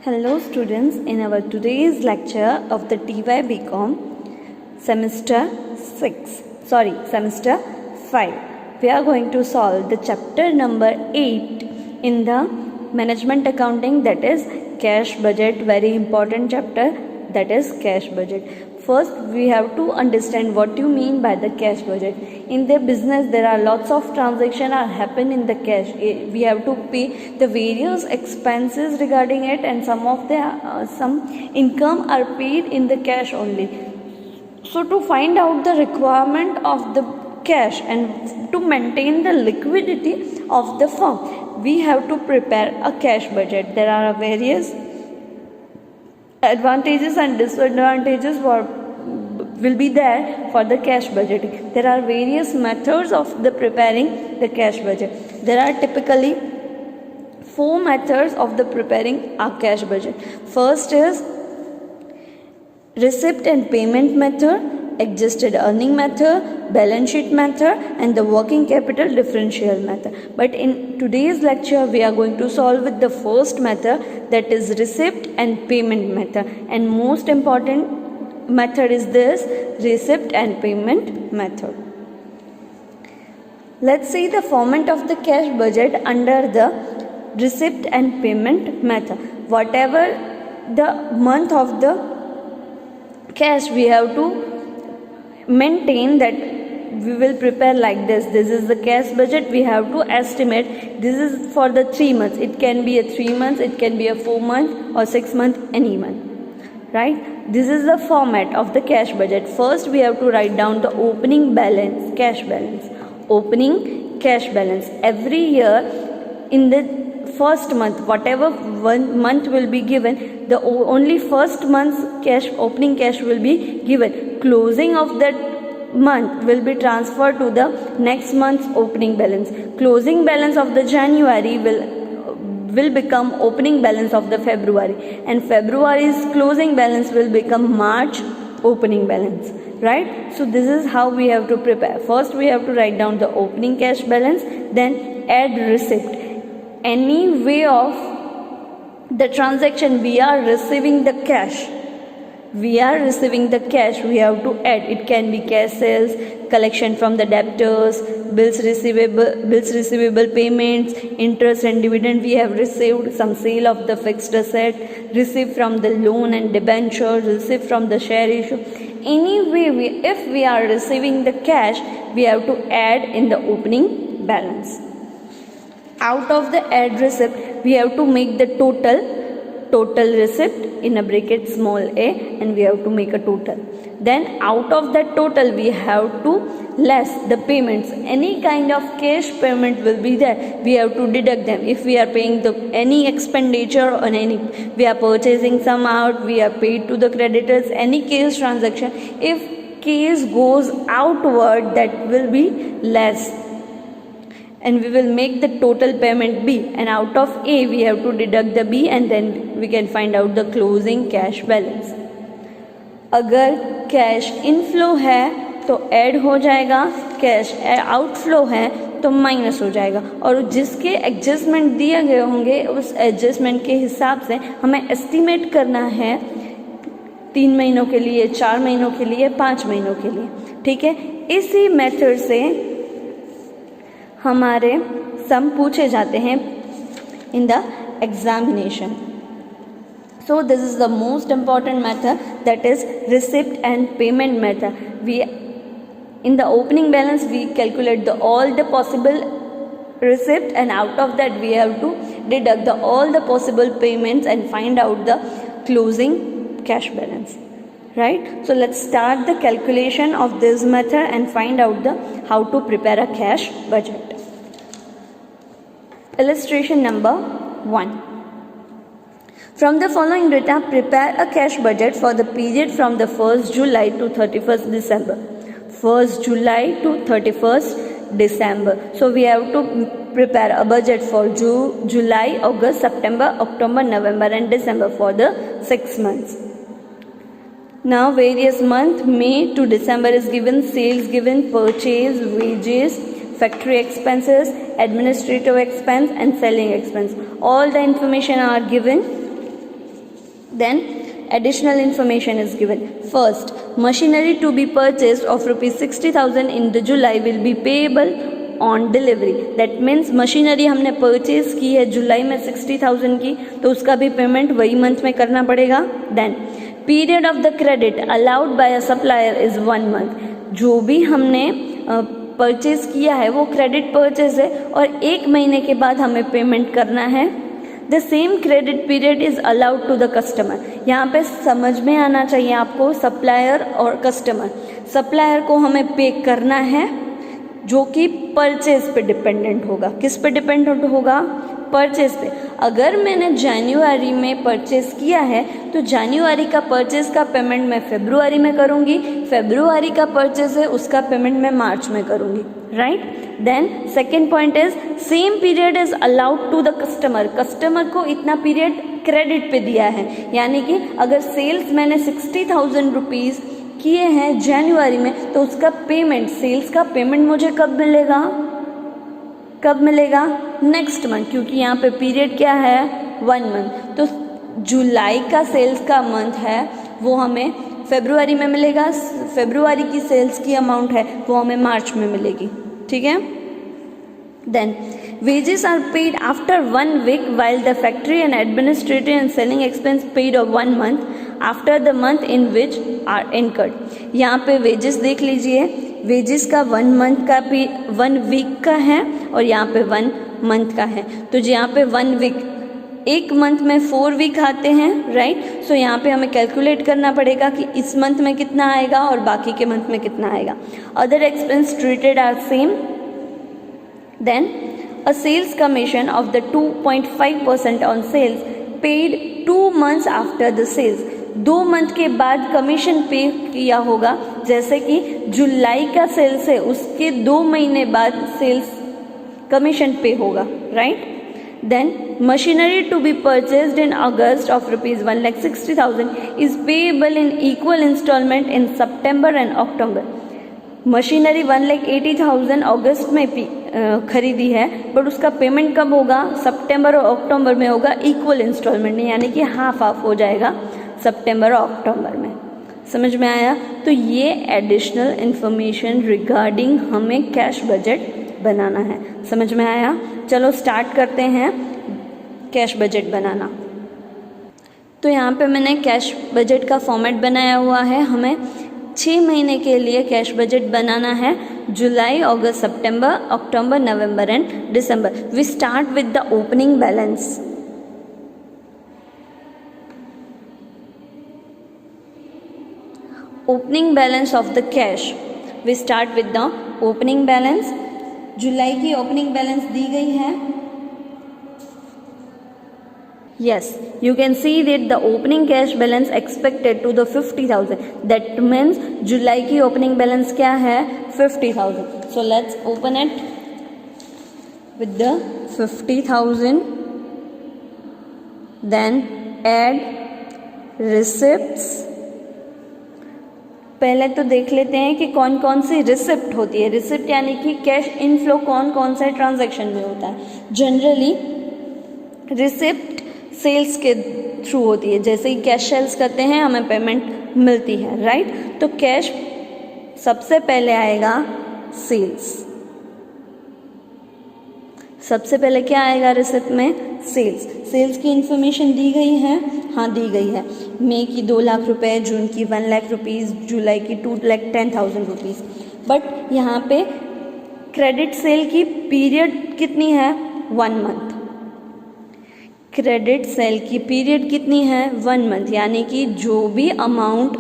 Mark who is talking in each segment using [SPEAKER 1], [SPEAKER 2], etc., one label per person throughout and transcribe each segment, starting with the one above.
[SPEAKER 1] Hello students, in our today's lecture of the TY BCom semester 5, we are going to solve the chapter number 8 in the management accounting, that is cash budget. Very important chapter, that is cash budget. First we have to understand what you mean by the cash budget. In the business there are lots of transactions are happen in the cash. We have to pay the various expenses regarding it, and some of the some income are paid in the cash only. So to find out the requirement of the cash and to maintain the liquidity of the firm, we have to prepare a cash budget. There are various advantages and disadvantages will be there for the cash budgeting. There are various methods of the preparing the cash budget. There are typically 4 methods of the preparing a cash budget. First is receipt and payment method, adjusted earning method, balance sheet method, and the working capital differential method. But in today's lecture we are going to solve with the first method, that is receipt and payment method, and most important method is this receipt and payment method. Let's see the format of the cash budget under the receipt and payment method. Whatever the month of the cash, we have to maintain that we will prepare like this. This is the cash budget. We have to estimate this is for the 3 months. It can be a 3 months, it can be a 4 month or 6 month, any month, right? This is the format of the cash budget. First we have to write down the opening balance, cash balance, opening cash balance. Every year in the first month, whatever one month will be given, the only first month's cash, opening cash will be given. Closing of that month will be transferred to the next month's opening balance. Closing balance of the January will become opening balance of the February, and February's closing balance will become March opening balance, right? So this is how we have to prepare. First we have to write down the opening cash balance, then add receipt. Any way of the transaction we are receiving the cash, we have to add. It can be cash sales, collection from the debtors, bills receivable payments, interest and dividend we have received, some sale of the fixed asset, received from the loan and debenture, received from the share issue. Anyway, if we are receiving the cash, we have to add in the opening balance. Out of the add receipt, we have to make the total receipt in a bracket small a, and we have to make a total. Then out of that total we have to less the payments. Any kind of cash payment will be there, we have to deduct them. If we are paying any expenditure on any, we are purchasing some out, we are paid to the creditors, any cash transaction, if cash goes outward, that will be less, and we will make the total payment B, and out of A we have to deduct the B, and then we can find out the closing cash balance. अगर cash inflow है तो add हो जाएगा, cash outflow है तो minus हो जाएगा, और जिसके एडजस्टमेंट दिए गए होंगे उस एडजस्टमेंट के हिसाब से हमें एस्टिमेट करना है 3 महीनों के लिए, 4 महीनों के लिए, 5 महीनों के लिए, ठीक है। इसी मेथड से हमारे सम पूछे जाते हैं in the examination. So this is the most important method, that is receipt and payment method. We in the opening balance we calculate all the possible receipt, and out of that we have to deduct all the possible payments and find out the closing cash balance, right? So let's start the calculation of this method and find out how to prepare a cash budget. Illustration number 1. From the following data, prepare a cash budget for the period from the 1st July to 31st December. 1st July to 31st December. So we have to prepare a budget for July, August, September, October, November and December, for the 6 months. Now various month, May to December is given, sales given, purchase, wages, factory expenses, administrative expense and selling expense. All the information are given Then additional information is given. First, machinery to be purchased of rupees 60,000 in the July will be payable on delivery. That means machinery हमने purchase की है जुलाई में 60,000 की, तो उसका भी payment वही month में करना पड़ेगा. Then period of the credit allowed by a supplier is 1 month. जो भी हमने परचेज किया है वो क्रेडिट परचेज है और 1 महीने के बाद हमें पेमेंट करना है. The same credit period is allowed to the customer. यहाँ पे समझ में आना चाहिए आपको सप्लायर और कस्टमर. सप्लायर को हमें पे करना है जो कि परचेज पे डिपेंडेंट होगा. किस पे डिपेंडेंट होगा? परचेज पे. अगर मैंने जनवरी में परचेज किया है तो जनवरी का परचेज का पेमेंट मैं फरवरी में करूँगी, फरवरी का परचेज है उसका पेमेंट मैं मार्च में करूँगी. Right. Then second point is same period is allowed to the customer. Customer को इतना पीरियड क्रेडिट पे दिया है, यानी कि अगर सेल्स मैंने 60,000 रुपीज़ किए हैं जनवरी में तो उसका पेमेंट, सेल्स का पेमेंट मुझे कब मिलेगा? कब मिलेगा? नेक्स्ट मंथ, क्योंकि यहाँ पे पीरियड क्या है? 1 मंथ. तो जुलाई का सेल्स का मंथ है वो हमें फरवरी में मिलेगा, फरवरी की सेल्स की अमाउंट है वो हमें मार्च में मिलेगी. ठीक है. Then wages are paid after 1 week while the factory and administrative and selling expense paid of 1 month after the month in which are incurred. यहाँ पे wages देख लीजिए, wages का 1 मंथ का 1 वीक का है और यहाँ पे 1 मंथ का है. तो यहाँ पे 1 वीक, 1 मंथ में 4 वीक आते हैं. राइट. सो यहाँ पे हमें कैलकुलेट करना पड़ेगा कि इस मंथ में कितना आएगा और बाकी के मंथ में कितना आएगा. Other expense treated are same. Then a sales commission of the 2.5% on sales paid 2 months after the sales. 2 month के बाद कमीशन पे किया होगा. जैसे कि जुलाई का सेल्स है उसके 2 महीने बाद सेल्स कमीशन पे होगा. Right. Then machinery to be purchased in August of rupees 1,60,000 is payable in equal instalment in September and October. Machinery 1,80,000 अगस्त में खरीदी है, बट उसका पेमेंट कब होगा? सितंबर और अक्टूबर में होगा, इक्वल इंस्टॉलमेंट में, यानी कि हाफ हाफ हो जाएगा सितंबर और अक्टूबर में. समझ में आया? तो ये एडिशनल इंफॉर्मेशन रिगार्डिंग हमें कैश बजट बनाना है. समझ में आया? चलो स्टार्ट करते हैं कैश बजट बनाना. तो यहाँ पे मैंने कैश बजट का फॉर्मेट बनाया हुआ है. हमें 6 महीने के लिए कैश बजट बनाना है. जुलाई, अगस्त, सितंबर, अक्टूबर, नवंबर एंड दिसंबर. We start with the opening balance. Opening balance of the cash. We start with the opening balance. जुलाई की ओपनिंग बैलेंस दी गई है. Yes, you can see that the opening cash balance expected to the 50,000. That means जुलाई की opening balance क्या है? 50,000. So let's open it with the 50,000. Then add receipts. पहले तो देख लेते हैं कि कौन कौन सी रिसिप्ट होती है. रिसिप्ट यानी कि कैश इनफ्लो कौन कौन से ट्रांजैक्शन में होता है. जनरली रिसिप्ट सेल्स के थ्रू होती है. जैसे ही कैश सेल्स करते हैं हमें पेमेंट मिलती है. राइट. तो कैश सबसे पहले आएगा सेल्स. सबसे पहले क्या आएगा रिसिप्ट में? सेल्स. सेल्स की इंफॉर्मेशन दी गई है. हाँ दी गई है. मई की 2 लाख रुपए, जून की 1 लाख रुपीज़, जुलाई की 2,10,000 रुपीज़. बट यहाँ पे क्रेडिट सेल की पीरियड कितनी है? 1 मंथ. क्रेडिट सेल की पीरियड कितनी है? 1 मंथ. यानी कि जो भी अमाउंट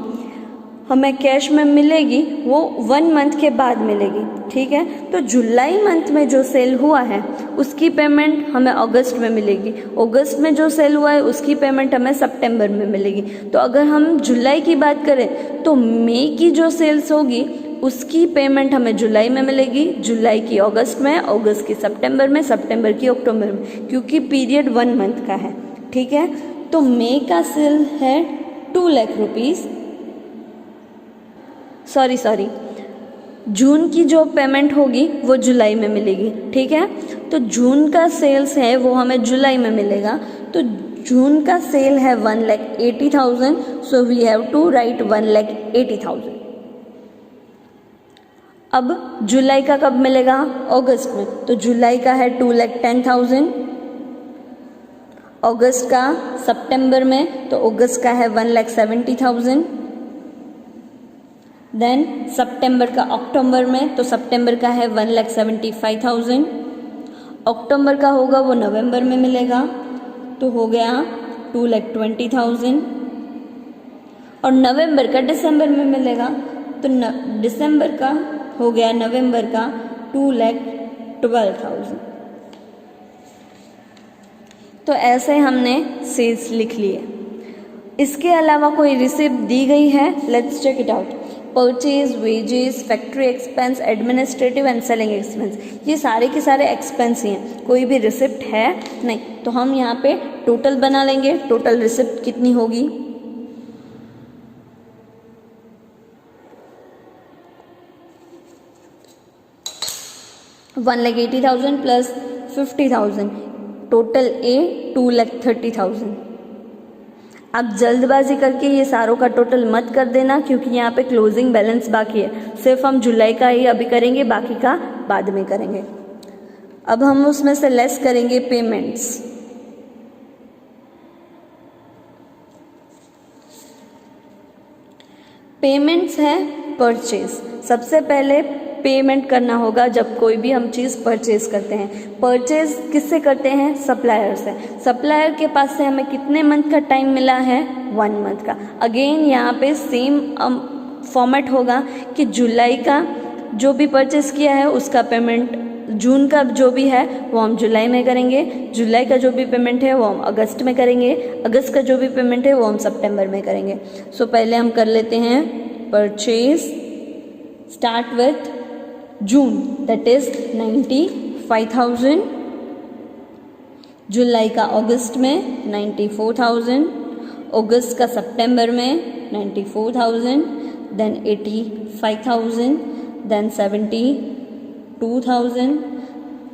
[SPEAKER 1] हमें कैश में मिलेगी वो 1 मंथ के बाद मिलेगी. ठीक है. तो जुलाई मंथ में जो सेल हुआ है उसकी पेमेंट हमें अगस्त में मिलेगी. अगस्त में जो सेल हुआ है उसकी पेमेंट हमें सितंबर में मिलेगी. तो अगर हम जुलाई की बात करें तो मई की जो सेल्स होगी उसकी पेमेंट हमें जुलाई में मिलेगी, जुलाई की अगस्त में, अगस्त की सितंबर में, सितंबर की अक्टूबर में, क्योंकि पीरियड 1 मंथ का है. ठीक है. तो मई का सेल है 2 लाख रुपीज़. सॉरी जून की जो पेमेंट होगी वो जुलाई में मिलेगी. ठीक है. तो जून का सेल्स है वो हमें जुलाई में मिलेगा. तो जून का सेल है 1,80,000, so we have to write 1,80,000। अब जुलाई का कब मिलेगा? अगस्त में, तो जुलाई का है 2,10,000, अगस्त का सितंबर में, तो अगस्त का है 1,70,000, देन सितंबर का अक्टूबर में, तो सितंबर का है 1,75,000, अक्टूबर का होगा वो नवंबर में मिलेगा, तो हो गया 2,20,000, और नवंबर का दिसंबर में मिलेगा, तो दिसंबर का हो गया नवंबर का 2,12,000। तो ऐसे हमने सेल्स लिख लिए। इसके अलावा कोई रिसिप्ट दी गई है? Let's check it out. Purchase, wages, factory expense, administrative and selling expense, ये सारे के सारे एक्सपेंस ही हैं, कोई भी रिसिप्ट है नहीं। तो हम यहाँ पे टोटल बना लेंगे। टोटल रिसिप्ट कितनी होगी? $1,80,000 प्लस 50,000, टोटल ए 2,30,000। आप जल्दबाजी करके ये सारों का टोटल मत कर देना, क्योंकि यहाँ पे क्लोजिंग बैलेंस बाकी है। सिर्फ हम जुलाई का ही अभी करेंगे, बाकी का बाद में करेंगे। अब हम उसमें से लेस करेंगे पेमेंट्स। पेमेंट्स है परचेज। सबसे पहले पेमेंट करना होगा जब कोई भी हम चीज़ परचेज करते हैं। परचेज किससे करते हैं? सप्लायर से। सप्लायर के पास से हमें कितने मंथ का टाइम मिला है? 1 मंथ का। अगेन यहाँ पे सेम फॉर्मेट होगा कि जुलाई का जो भी परचेज किया है उसका पेमेंट, जून का जो भी है वो हम जुलाई में करेंगे, जुलाई का जो भी पेमेंट है वो हम अगस्त में करेंगे, अगस्त का जो भी पेमेंट है वो हम सितंबर में करेंगे। सो पहले हम कर लेते हैं purchase, start with June, that is 95,000, जुलाई का अगस्त में 94,000, अगस्त का सितंबर में 94,000, देन 85,000, देन 72,000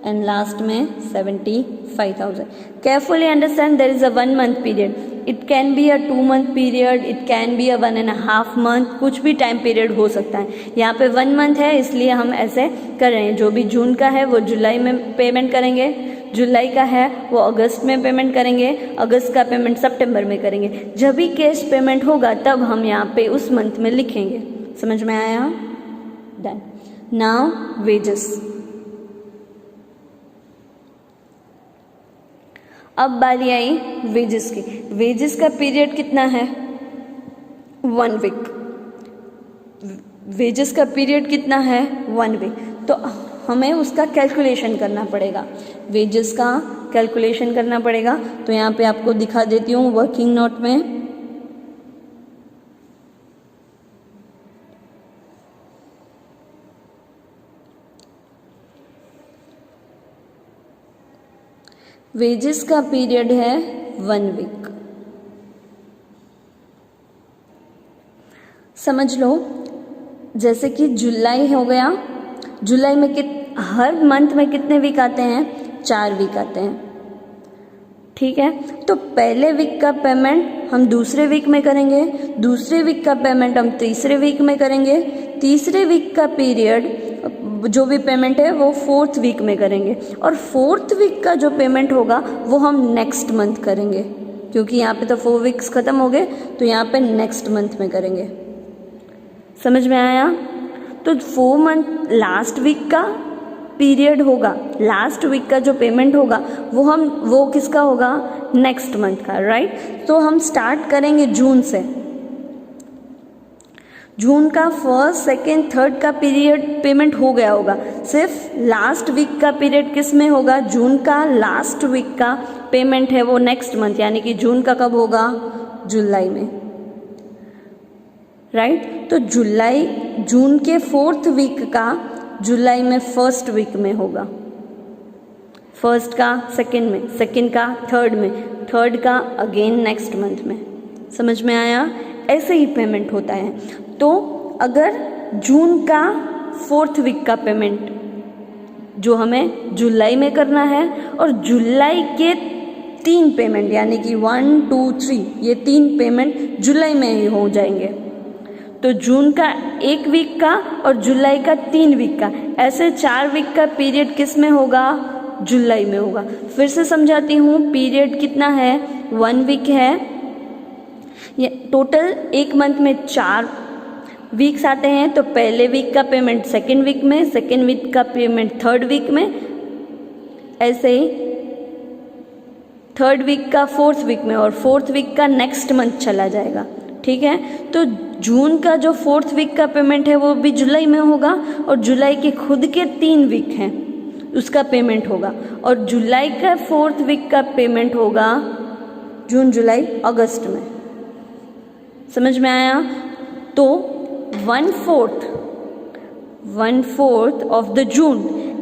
[SPEAKER 1] एंड लास्ट में 75,000. Carefully understand there is a 1 month period. It can be a 2 month period, it can be a 1.5 month, कुछ भी टाइम पीरियड हो सकता है। यहाँ पे 1 मंथ है इसलिए हम ऐसे कर रहे हैं। जो भी जून का है वो जुलाई में पेमेंट करेंगे, जुलाई का है वो अगस्त में पेमेंट करेंगे, अगस्त का पेमेंट सितंबर में करेंगे। जब भी कैश पेमेंट होगा तब हम यहाँ पे उस मंथ में लिखेंगे। समझ में आया? डन। Now wages. अब बारी आई वेजेस की। वेजेस का पीरियड कितना है? 1 वीक। वेजेस का पीरियड कितना है? 1 वीक। तो हमें उसका कैलकुलेशन करना पड़ेगा, वेजेस का कैलकुलेशन करना पड़ेगा। तो यहाँ पे आपको दिखा देती हूँ वर्किंग नोट में। वेजेस का पीरियड है 1 वीक। समझ लो, जैसे कि जुलाई हो गया, जुलाई में हर मंथ में कितने वीक आते हैं? 4 वीक आते हैं। ठीक है, तो पहले वीक का पेमेंट हम दूसरे वीक में करेंगे, दूसरे वीक का पेमेंट हम तीसरे वीक में करेंगे, तीसरे वीक का पीरियड जो भी पेमेंट है वो 4th वीक में करेंगे, और 4th वीक का जो पेमेंट होगा वो हम नेक्स्ट मंथ करेंगे, क्योंकि यहाँ पे तो 4 वीक्स ख़त्म हो गए, तो यहाँ पे नेक्स्ट मंथ में करेंगे। समझ में आया? तो 4 मंथ लास्ट वीक का पीरियड होगा, लास्ट वीक का जो पेमेंट होगा वो किसका होगा? नेक्स्ट मंथ का, राइट। तो हम स्टार्ट करेंगे जून से। जून का 1st, 2nd, 3rd का पीरियड पेमेंट हो गया होगा, सिर्फ लास्ट वीक का पीरियड किस में होगा? जून का लास्ट वीक का पेमेंट है वो नेक्स्ट मंथ, यानी कि जून का कब होगा? जुलाई में, राइट। तो जून के 4th वीक का जुलाई में 1st वीक में होगा, 1st का 2nd में, 2nd का 3rd में, 3rd का अगेन नेक्स्ट मंथ में। समझ में आया? ऐसे ही पेमेंट होता है। तो अगर जून का 4th वीक का पेमेंट जो हमें जुलाई में करना है, और जुलाई के 3 पेमेंट यानी कि 1, 2, 3 ये 3 पेमेंट जुलाई में ही हो जाएंगे। तो जून का 1 वीक का और जुलाई का 3 वीक का, ऐसे 4 वीक का पीरियड किस में होगा? जुलाई में होगा। फिर से समझाती हूँ, पीरियड कितना है? 1 वीक है। ये टोटल एक मंथ में 4 वीक्स आते हैं, तो पहले वीक का पेमेंट सेकेंड वीक में, सेकेंड वीक का पेमेंट थर्ड वीक में, ऐसे ही थर्ड वीक का फोर्थ वीक में, और फोर्थ वीक का नेक्स्ट मंथ चला जाएगा। ठीक है, तो जून का जो फोर्थ वीक का पेमेंट है वो भी जुलाई में होगा, और जुलाई के खुद के 3 वीक हैं उसका पेमेंट होगा, और जुलाई का फोर्थ वीक का पेमेंट होगा जून, जुलाई, अगस्त में। समझ में आया? तो 1/4 of the June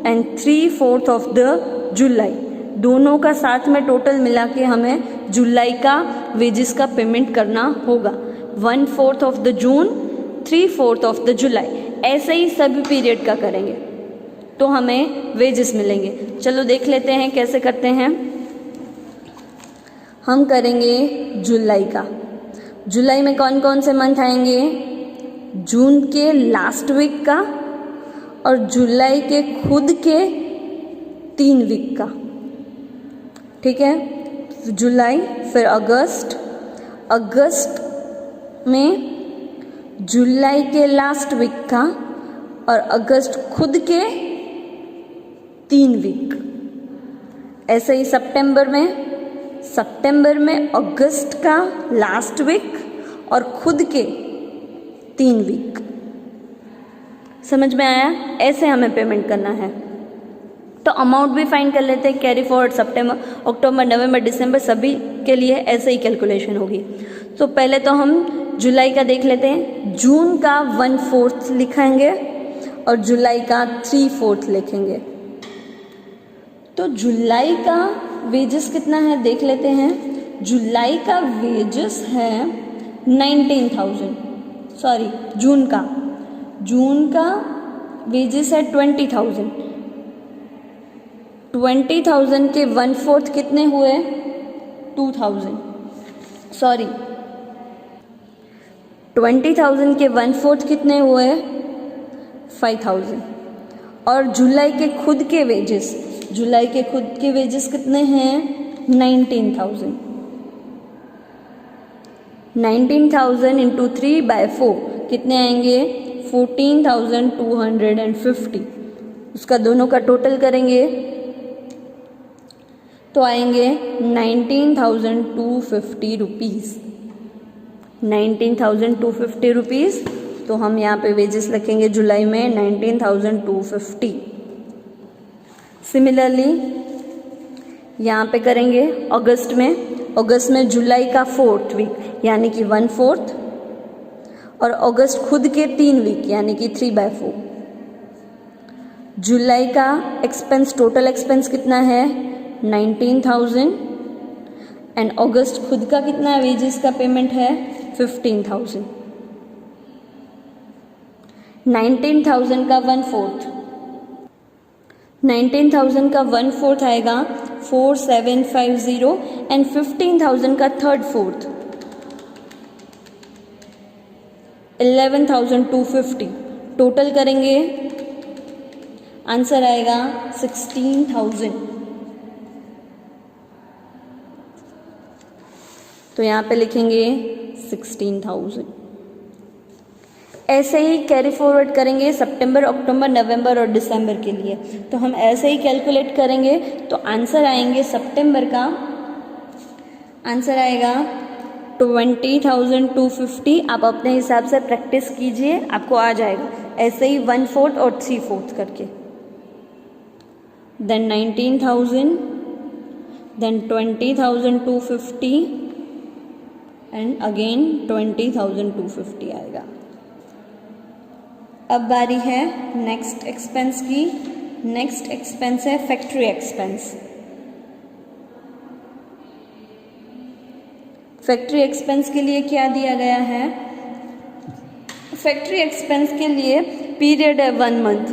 [SPEAKER 1] and 3/4 of the जुलाई, दोनों का साथ में टोटल मिला के हमें जुलाई का वेजेस का पेमेंट करना होगा। 1/4 of the June, 3/4 of the जुलाई, ऐसे ही सभी पीरियड का करेंगे तो हमें वेजेस मिलेंगे। चलो देख लेते हैं कैसे करते हैं। हम करेंगे जुलाई का। जुलाई में कौन कौन से मंथ आएंगे? जून के लास्ट वीक का और जुलाई के खुद के 3 वीक का। ठीक है, जुलाई, फिर अगस्त, अगस्त में जुलाई के लास्ट वीक का और अगस्त खुद के 3 वीक। ऐसे ही सितंबर में अगस्त का लास्ट वीक और खुद के 3 वीक। समझ में आया? ऐसे हमें पेमेंट करना है। तो अमाउंट भी फाइंड कर लेते हैं। कैरी फॉरवर्ड सितंबर, अक्टूबर, नवंबर, दिसंबर सभी के लिए ऐसे ही कैलकुलेशन होगी। तो पहले तो हम जुलाई का देख लेते हैं। जून का 1/4 लिखेंगे और जुलाई का 3/4 लिखेंगे। तो जुलाई का वेजेस कितना है देख लेते हैं। जुलाई का वेजेस है 19,000, सॉरी जून का वेजेस है 20,000। 20,000 के 1/4 कितने हुए? 2,000, सॉरी 20,000 के 1/4 कितने हुए? 5,000। और जुलाई के खुद के वेजेस कितने हैं? 19,000। 19,000 इंटू 3/4 कितने आएंगे? 14,250। उसका दोनों का टोटल करेंगे तो आएंगे 19,250 रुपीज़। 19,250 रुपीज़। तो हम यहाँ पे वेजेस लिखेंगे जुलाई में 19,250। सिमिलरली यहाँ पे करेंगे अगस्त में जुलाई का 4th वीक यानी कि 1/4 और अगस्त खुद के 3 वीक यानी कि 3/4। जुलाई का एक्सपेंस, टोटल एक्सपेंस कितना है? 19,000 एंड अगस्त खुद का कितना वेजेस का पेमेंट है? 15,000। 19,000 का 1/4, 19,000 का 1/4 आएगा 4,750 एंड 15,000 का 3/4 11,250। टोटल करेंगे आंसर आएगा 16,000। तो यहाँ पे लिखेंगे 16,000। ऐसे ही कैरी फॉरवर्ड करेंगे सितंबर, अक्टूबर, नवंबर और दिसंबर के लिए। तो हम ऐसे ही कैलकुलेट करेंगे तो आंसर आएंगे सितंबर का आंसर आएगा 20,250। आप अपने हिसाब से प्रैक्टिस कीजिए, आपको आ जाएगा। ऐसे ही 1/4 और 3/4 करके। देन 19,000, देन 20,250 एंड अगेन 20,250 आएगा। अब बारी है नेक्स्ट एक्सपेंस की। नेक्स्ट एक्सपेंस है फैक्ट्री एक्सपेंस। फैक्ट्री एक्सपेंस के लिए क्या दिया गया है? फैक्ट्री एक्सपेंस के लिए पीरियड है 1 मंथ।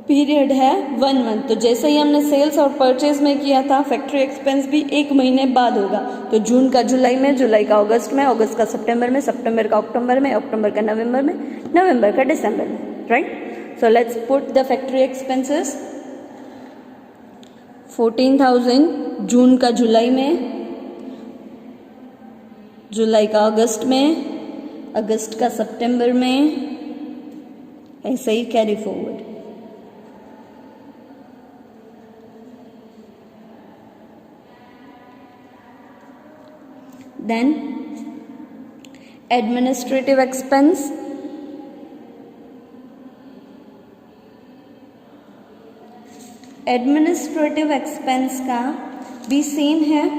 [SPEAKER 1] पीरियड है 1 मंथ। तो जैसे ही हमने सेल्स और परचेज में किया था, फैक्ट्री एक्सपेंस भी 1 महीने बाद होगा। तो जून का जुलाई में, जुलाई का अगस्त में, अगस्त का सितंबर में, सितंबर का अक्टूबर में, अक्टूबर का नवंबर में, नवंबर का दिसंबर में, right. So let's put the factory expenses. 14,000 जून का जुलाई में, जुलाई का अगस्त में, अगस्त का सितंबर में, ऐसे ही carry forward. Then administrative expense, administrative expense का भी सेम है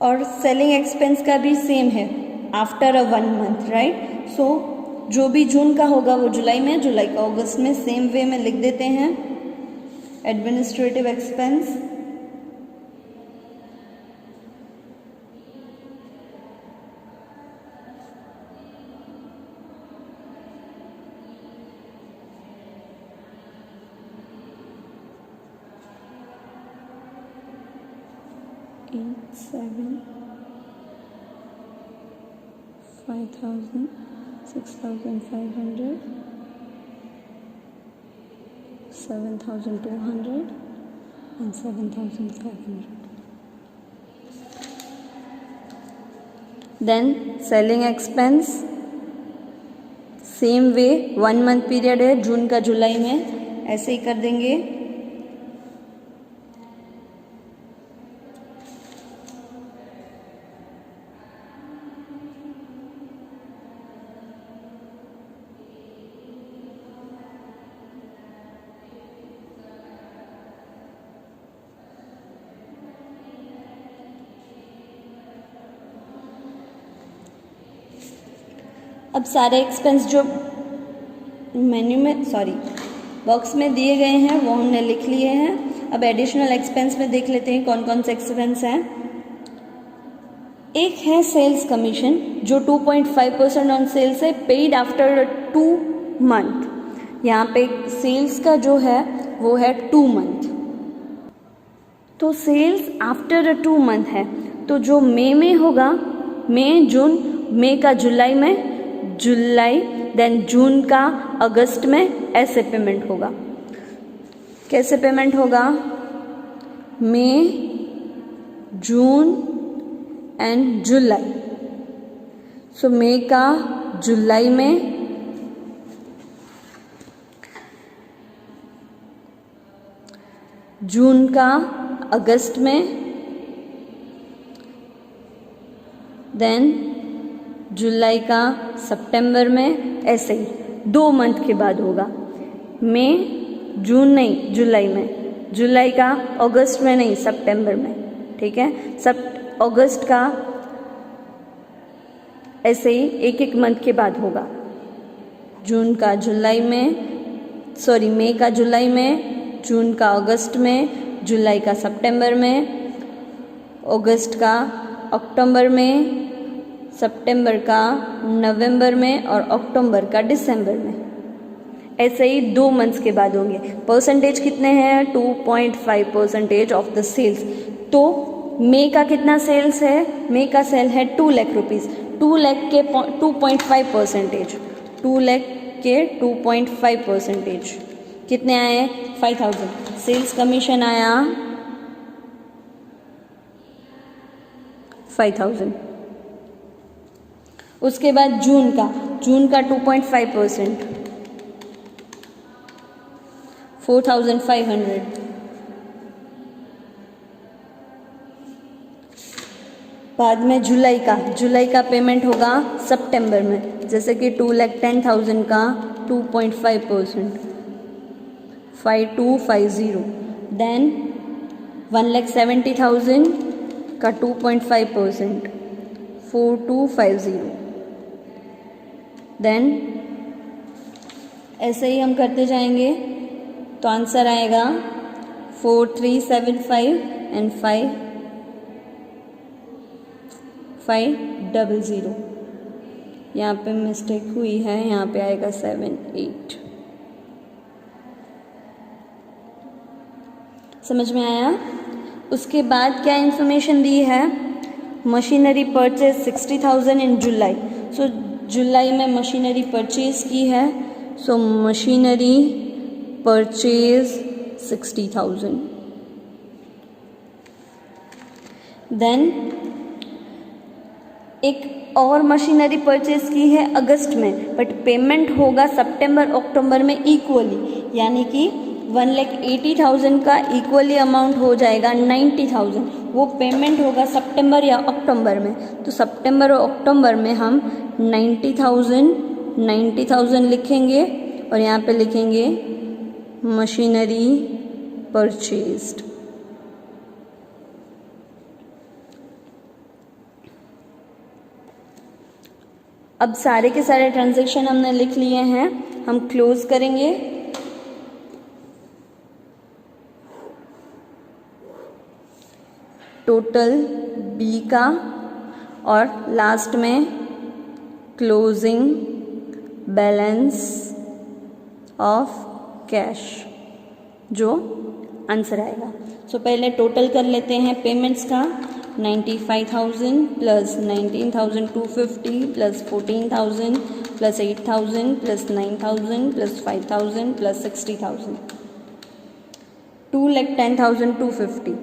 [SPEAKER 1] और सेलिंग एक्सपेंस का भी सेम है आफ्टर अ 1 मंथ, राइट। सो जो भी जून का होगा वो जुलाई में, जुलाई का अगस्त में, सेम वे में लिख देते हैं administrative expense. Eight, 7, 5,000, 6,500, 7,200 and 7,500. Then selling expense, same way 1 month period है जून का जुलाई में, ऐसे ही कर देंगे। अब सारे एक्सपेंस जो मेन्यू में बॉक्स में दिए गए हैं वो हमने लिख लिए हैं। अब एडिशनल एक्सपेंस में देख लेते हैं कौन कौन से एक्सपेंस हैं। एक है सेल्स कमीशन जो 2.5% ऑन सेल्स है, पेड आफ्टर 2 मंथ। यहाँ पे सेल्स का जो है वो है 2 मंथ। तो सेल्स आफ्टर 2 मंथ है, तो जो मई में होगा, मई जून, मई का जुलाई में, जुलाई देन जून का अगस्त में, ऐसे पेमेंट होगा। कैसे पेमेंट होगा? मई, जून एंड जुलाई। सो मई का जुलाई में, जून का अगस्त में, देन जुलाई का सितंबर में, ऐसे ही 2 मंथ के बाद होगा। मई, जून नहीं, जुलाई में, जुलाई का अगस्त में नहीं, सितंबर में, ठीक है। अगस्त का ऐसे ही एक एक मंथ के बाद होगा। जून का जुलाई में, मई का जुलाई में, जून का अगस्त में, जुलाई का सितंबर में, अगस्त का अक्टूबर में, सितंबर का नवंबर में और अक्टूबर का दिसंबर में, ऐसे ही 2 मंथ्स के बाद होंगे। परसेंटेज कितने हैं? 2.5% ऑफ द सेल्स। तो मई का कितना सेल्स है? मई का सेल है 2 लाख रुपीज़। 2 लाख के 2.5%, 2 लाख के 2.5% कितने आए? 5,000। सेल्स कमीशन आया 5,000। उसके बाद जून का 2.5%, 4,500। बाद में जुलाई का पेमेंट होगा सितंबर में, जैसे कि 2,10,000 का 2.5%, 5,250। देन 1,70,000 का 2.5%, 4,250। देन ऐसे ही हम करते जाएंगे तो आंसर आएगा 4,375 एंड 5,500। यहाँ पे मिस्टेक हुई है, यहाँ पे आएगा 7, 8। समझ में आया? उसके बाद क्या इन्फॉर्मेशन दी है? मशीनरी परचेज 60,000 इन जुलाई। सो जुलाई में मशीनरी परचेज की है, सो मशीनरी परचेज 60,000। देन एक और मशीनरी परचेज की है अगस्त में, बट पेमेंट होगा सितंबर अक्टूबर में इक्वली, यानी कि 1,80,000 का इक्वली अमाउंट हो जाएगा 90,000। वो पेमेंट होगा सितंबर या अक्टूबर में, तो सितंबर और अक्टूबर में हम 90,000 लिखेंगे और यहाँ पे लिखेंगे मशीनरी परचेज्ड। अब सारे के सारे ट्रांजैक्शन हमने लिख लिए हैं, हम क्लोज करेंगे। टोटल बी का और लास्ट में क्लोजिंग बैलेंस ऑफ कैश जो आंसर आएगा। सो पहले टोटल कर लेते हैं पेमेंट्स का। 95,000 plus 19,250 plus 14,000 plus 8,000 plus 9,000 plus 5,000 plus 60,000, 2,10,250।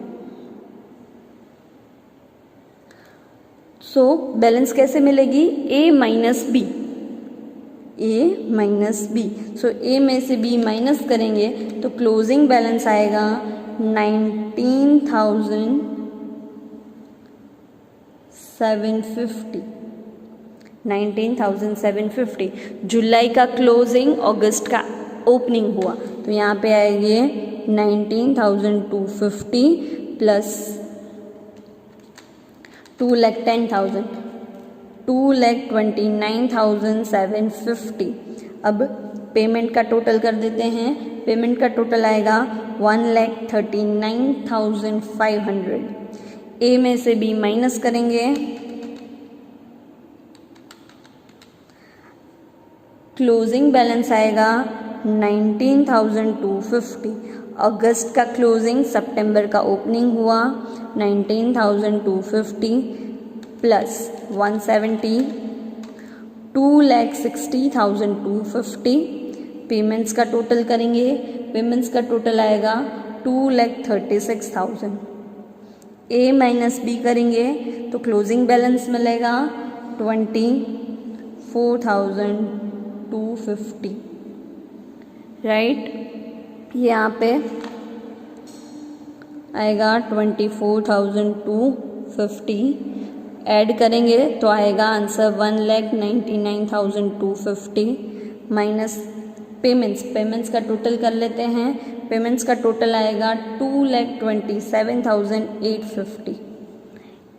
[SPEAKER 1] So balance कैसे मिलेगी? ए माइनस बी, ए माइनस बी। सो ए में से बी माइनस करेंगे तो क्लोजिंग बैलेंस आएगा 19,750। जुलाई का क्लोजिंग, अगस्त का ओपनिंग हुआ, तो यहाँ पे आएंगे 19,250 प्लस 2,10,000, 2,29,750। अब पेमेंट का टोटल कर देते हैं। पेमेंट का टोटल आएगा 1,39,500। ए में से बी माइनस करेंगे, क्लोजिंग बैलेंस आएगा 19,250। अगस्त का क्लोजिंग, सितंबर का ओपनिंग हुआ 19,250 प्लस 170, 2,60,250। पेमेंट्स का टोटल करेंगे, पेमेंट्स का टोटल आएगा 2,36,000। ए माइनस बी करेंगे तो क्लोजिंग बैलेंस मिलेगा 24,250, राइट। यहाँ पे आएगा 24,250, ऐड करेंगे तो आएगा आंसर 1,99,250 माइनस पेमेंट्स का टोटल कर लेते हैं। पेमेंट्स का टोटल आएगा 2,27,850।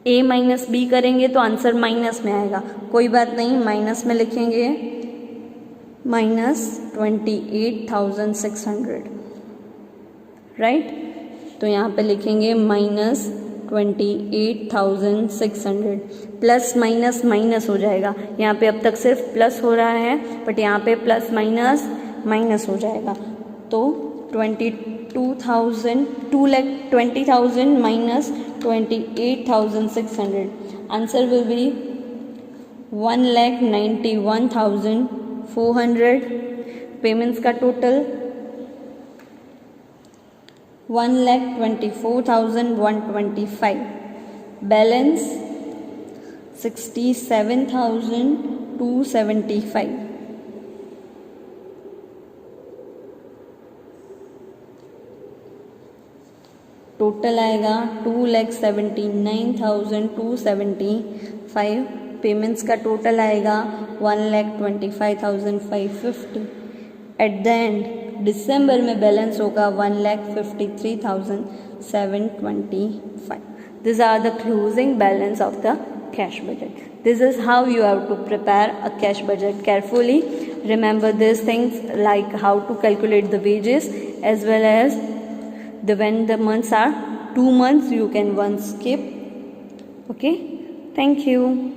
[SPEAKER 1] ए माइनस बी करेंगे तो आंसर माइनस में आएगा, कोई बात नहीं, माइनस में लिखेंगे -28,600, राइट। तो यहाँ पे लिखेंगे -28,600। प्लस माइनस माइनस हो जाएगा, यहाँ पे अब तक सिर्फ प्लस हो रहा है, बट यहाँ पे प्लस माइनस माइनस हो जाएगा, तो 2,20,000 minus 28,600, answer will be 1,91,400। Payments का टोटल 1,24,125, बैलेंस 67,275। टोटल आएगा 2,79,275। पेमेंट्स का टोटल आएगा 1,25,550। एट द एंड दिसंबर में बैलेंस होगा 1,53,725। These are the closing balance of the cash budget. This is how you have to prepare a cash budget carefully. Remember these things like how to calculate the wages, as well as when the months are 2 months, you can once skip. Okay, thank you.